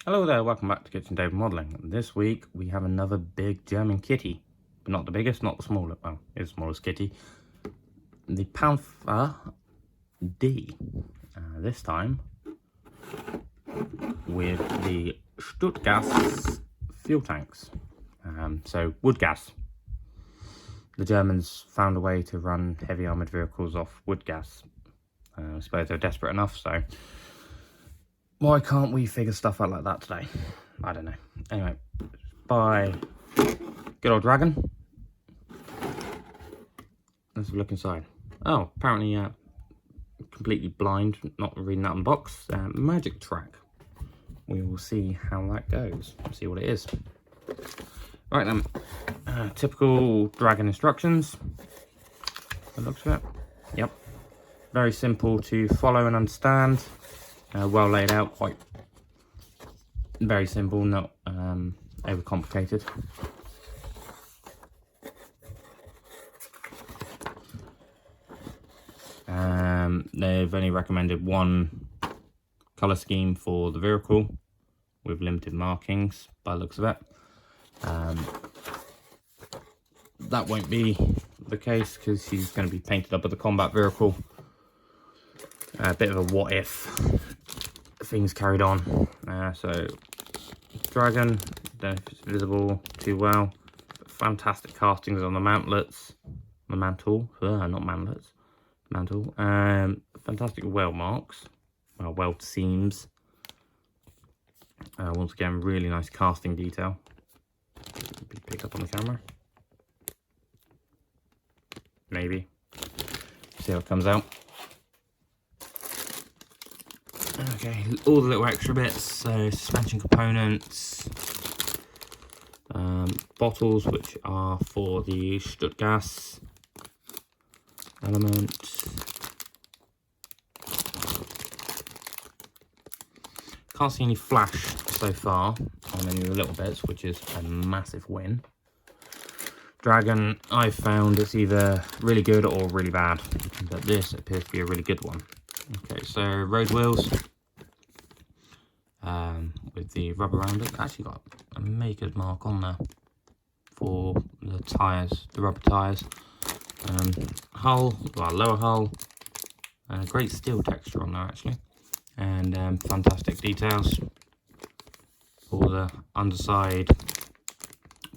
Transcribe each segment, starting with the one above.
Hello there, welcome back to Kitchen David Modelling. This week we have another big German kitty, but not the biggest, not the smaller, well, it's the smallest kitty. The Panther D, this time with the Stuttgart fuel tanks, so wood gas. The Germans found a way to run heavy armoured vehicles off wood gas. I suppose they're desperate enough, so why can't we figure stuff out like that today? I don't know. Anyway, by good old Dragon. Let's have a look inside. Oh, apparently completely blind, not reading that on the box. Magic track. We will see how that goes. See what it is. Right then, typical Dragon instructions. By the looks of it. Yep. Very simple to follow and understand. Well laid out, quite very simple, not overcomplicated. They've only recommended one colour scheme for the vehicle with limited markings by the looks of it. That won't be the case because she's going to be painted up as a combat vehicle. A bit of a what if things carried on. So Dragon, don't know if it's visible too well. Fantastic castings on the mantlets, the mantle, not mantlets, mantle. Fantastic weld marks, weld seams. Once again, really nice casting detail. Pick up on the camera. Maybe. See how it comes out. Okay, all the little extra bits, so suspension components, bottles which are for the Stuttgart element. Can't see any flash so far on any of the little bits, which is a massive win. Dragon, I've found it's either really good or really bad, but this appears to be a really good one. Okay, so road wheels with the rubber around it. Actually got a maker's mark on there for the tyres, the rubber tyres. Hull, lower hull, great steel texture on there actually, and fantastic details for the underside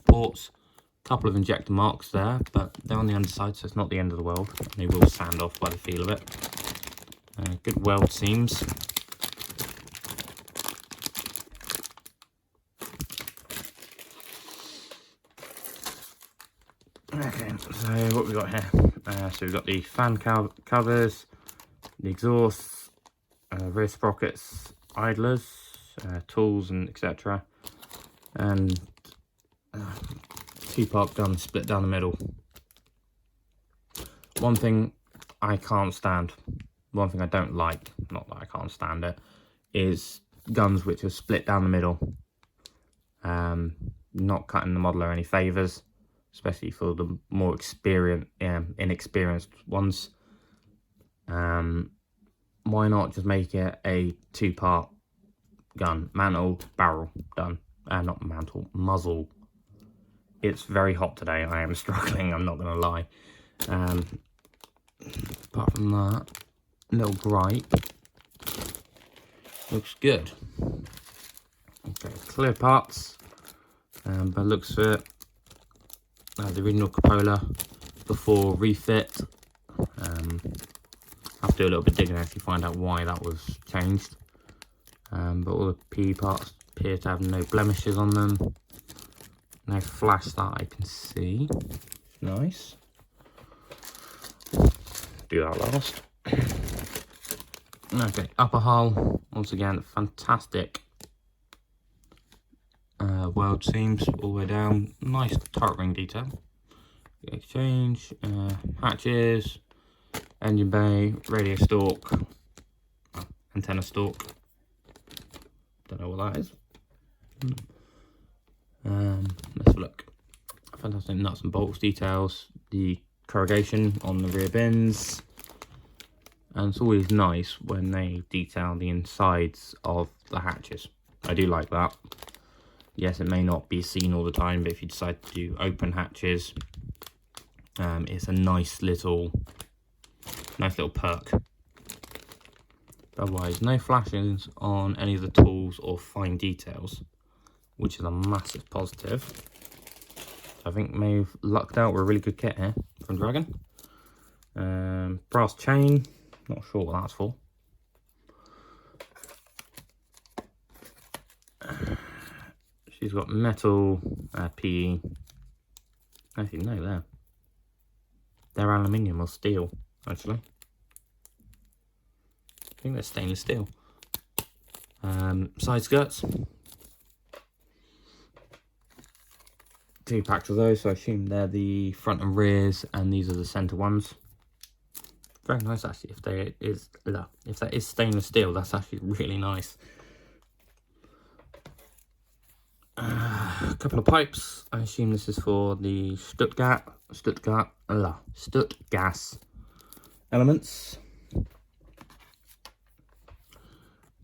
ports. Couple of injector marks there, but they're on the underside, so it's not the end of the world. They will sand off by the feel of it. Good weld seams. Okay, so what we got here? So we've got the fan covers, the exhausts, rear sprockets, idlers, tools, and etc. And two-part gun split down the middle. One thing I can't stand. One thing I don't like, not that I can't stand it, is guns which are split down the middle. Not cutting the modeler any favours, especially for the more inexperienced ones. Why not just make it a two-part gun? Mantle, barrel, done. Not mantle, muzzle. It's very hot today. I am struggling, I'm not going to lie. Apart from that, little gripe, looks good. Okay, clear parts, but looks of it, the original cupola before refit. Have to do a little bit digging there to find out why that was changed. But all the P parts appear to have no blemishes on them. No flash that I can see. Nice. Do that last. Okay, upper hull, once again, fantastic weld seams all the way down. Nice turret ring detail. Exchange, hatches, engine bay, radio stalk, antenna stalk. Don't know what that is. Let's have a look. Fantastic nuts and bolts details. The corrugation on the rear bins, and it's always nice when they detail the insides of the hatches. I do like that. Yes, it may not be seen all the time, but if you decide to do open hatches, it's a nice little perk. Otherwise, no flashings on any of the tools or fine details, which is a massive positive. I think may have lucked out with a really good kit here from Dragon. Brass chain, not sure what that's for. She's got metal, PE. Actually, no, they're aluminium or steel, actually. I think they're stainless steel. Side skirts. 2 packs of those, so I assume they're the front and rears, and these are the centre ones. Very nice, actually. If that is stainless steel, that's actually really nice. A couple of pipes. I assume this is for the Stuttgart elements.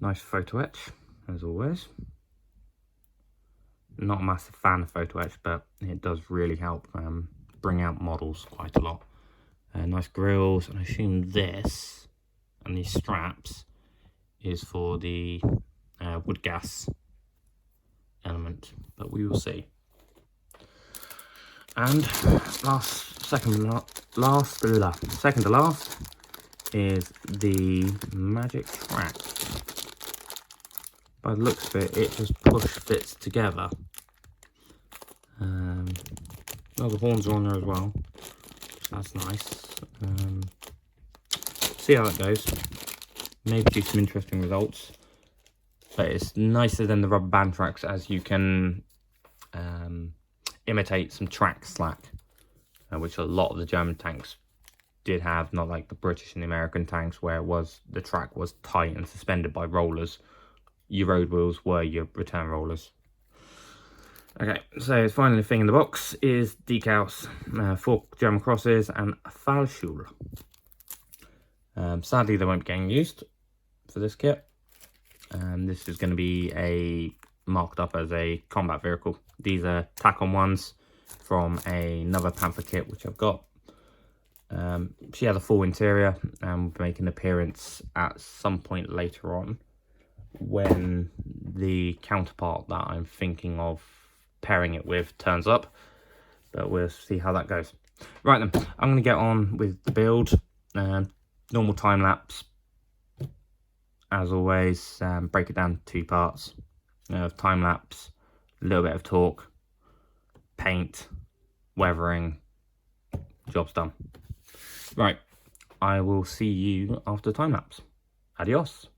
Nice photo etch, as always. Not a massive fan of photo etch, but it does really help bring out models quite a lot. Nice grills, and I assume this and these straps is for the wood gas element, but we will see. And second to last is the magic track. By the looks of it, it just push fits together. Well, the horns are on there as well, so that's nice. See how that goes. May produce some interesting results, but it's nicer than the rubber band tracks, as you can imitate some track slack, which a lot of the German tanks did have, not like the British and the American tanks where the track was tight and suspended by rollers. Your road wheels were your return rollers. Okay, so finally the thing in the box is decals, 4 German crosses and a phill. Sadly, they won't be getting used for this kit. This is going to be marked up as a combat vehicle. These are tack-on ones from another Panther kit which I've got. She has a full interior and will make an appearance at some point later on when the counterpart that I'm thinking of pairing it with turns up, but we'll see how that goes. Right then, I'm going to get on with the build. Normal time lapse, as always. Break it down to 2 parts. Time lapse, a little bit of torque, paint, weathering, job's done. Right, I will see you after time lapse. Adios.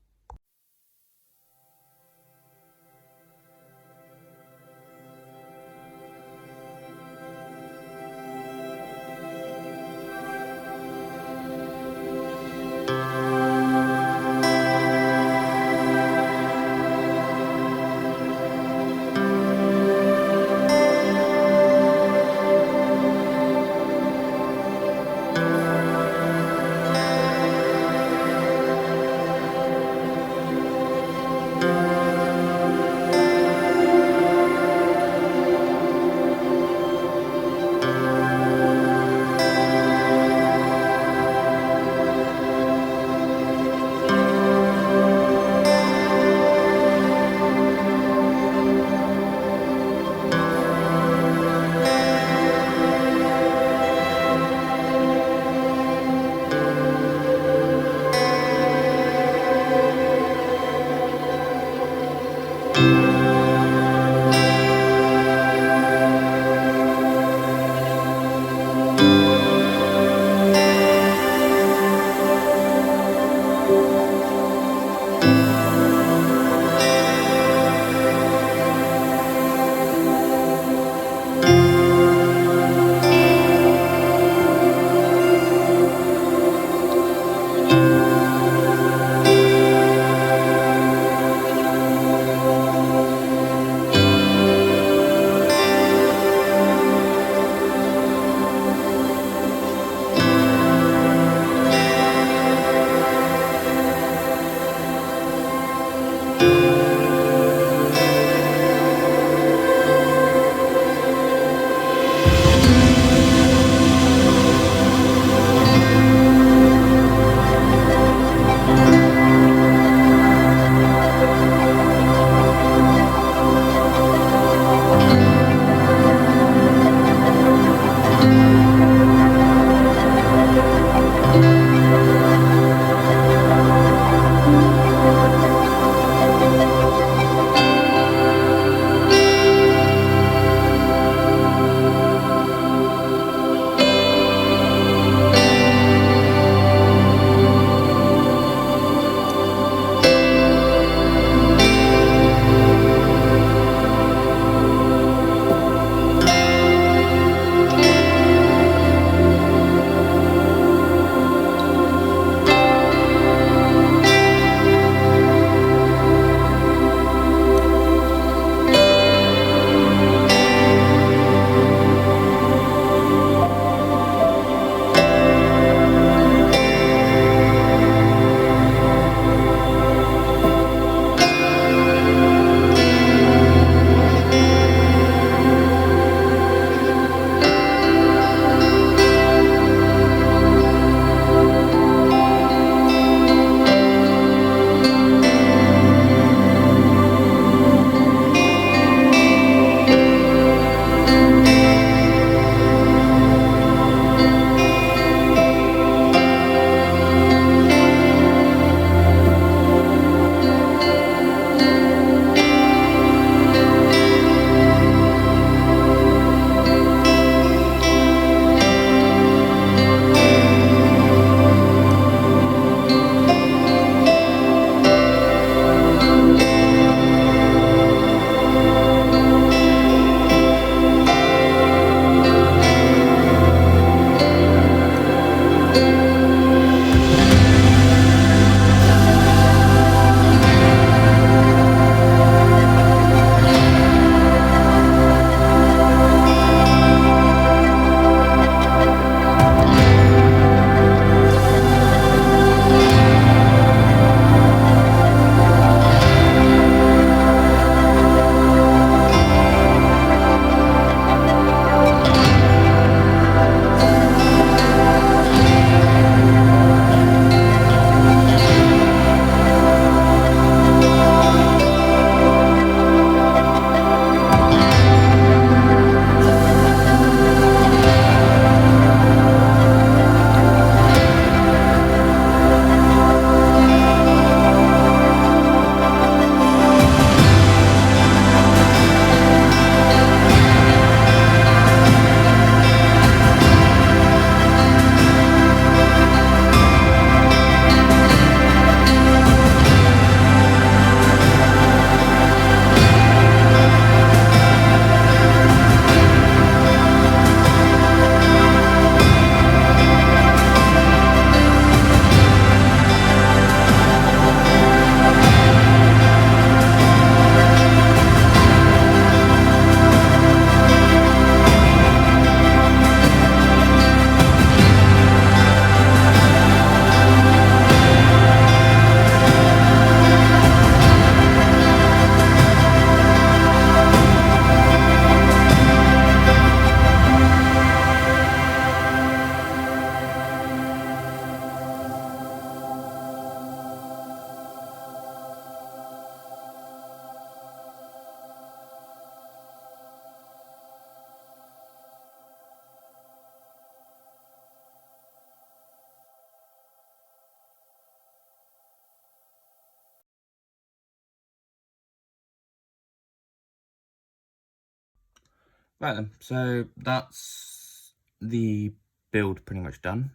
Right then, so that's the build pretty much done.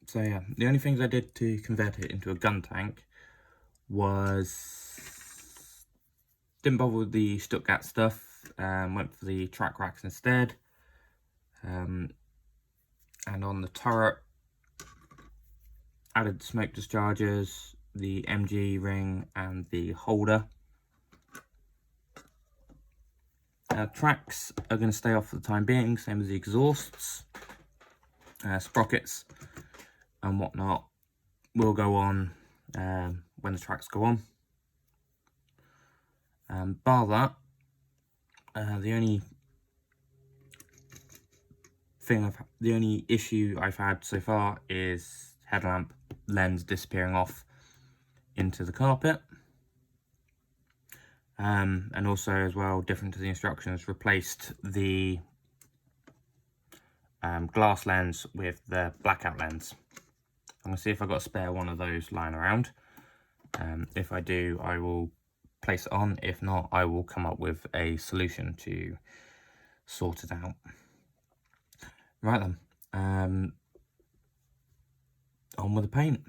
So yeah, the only things I did to convert it into a gun tank was didn't bother with the Stuttgart stuff, went for the track racks instead. And on the turret, added the smoke dischargers, the MG ring and the holder. Tracks are going to stay off for the time being, same as the exhausts. Sprockets and whatnot will go on when the tracks go on. Bar that, the only issue I've had so far is headlamp lens disappearing off into the carpet. And also as well, different to the instructions, replaced the glass lens with the blackout lens. I'm going to see if I've got a spare one of those lying around. If I do, I will place it on. If not, I will come up with a solution to sort it out. Right then, on with the paint.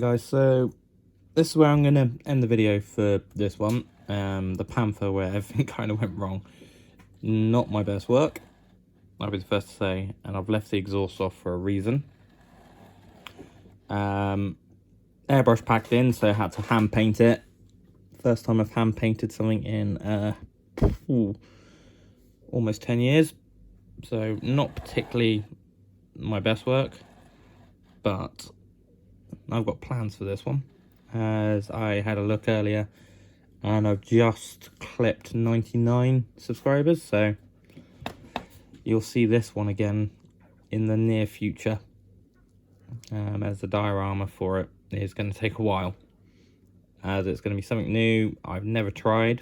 guys, so this is where I'm going to end the video for this one. The Panther, where everything kind of went wrong. Not my best work, I'll be the first to say, and I've left the exhaust off for a reason. Airbrush packed in, so I had to hand paint it. First time I've hand painted something in almost 10 years, so not particularly my best work, but I've got plans for this one, as I had a look earlier and I've just clipped 99 subscribers, so you'll see this one again in the near future, as the diorama for it is going to take a while, as it's going to be something new I've never tried.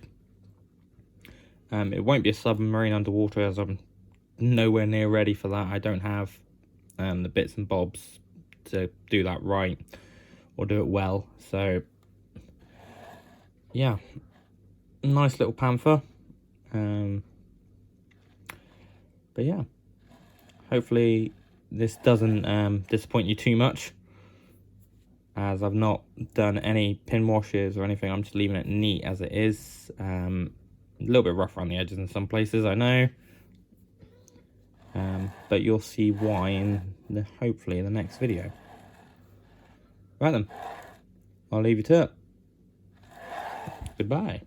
It won't be a submarine underwater, as I'm nowhere near ready for that. I don't have the bits and bobs to do that right or do it well. So yeah, nice little Panther. But yeah, hopefully this doesn't disappoint you too much, as I've not done any pin washes or anything. I'm just leaving it neat as it is. A little bit rough around the edges in some places, I know, but you'll see why in hopefully the next video. Right then, I'll leave you to it. Goodbye.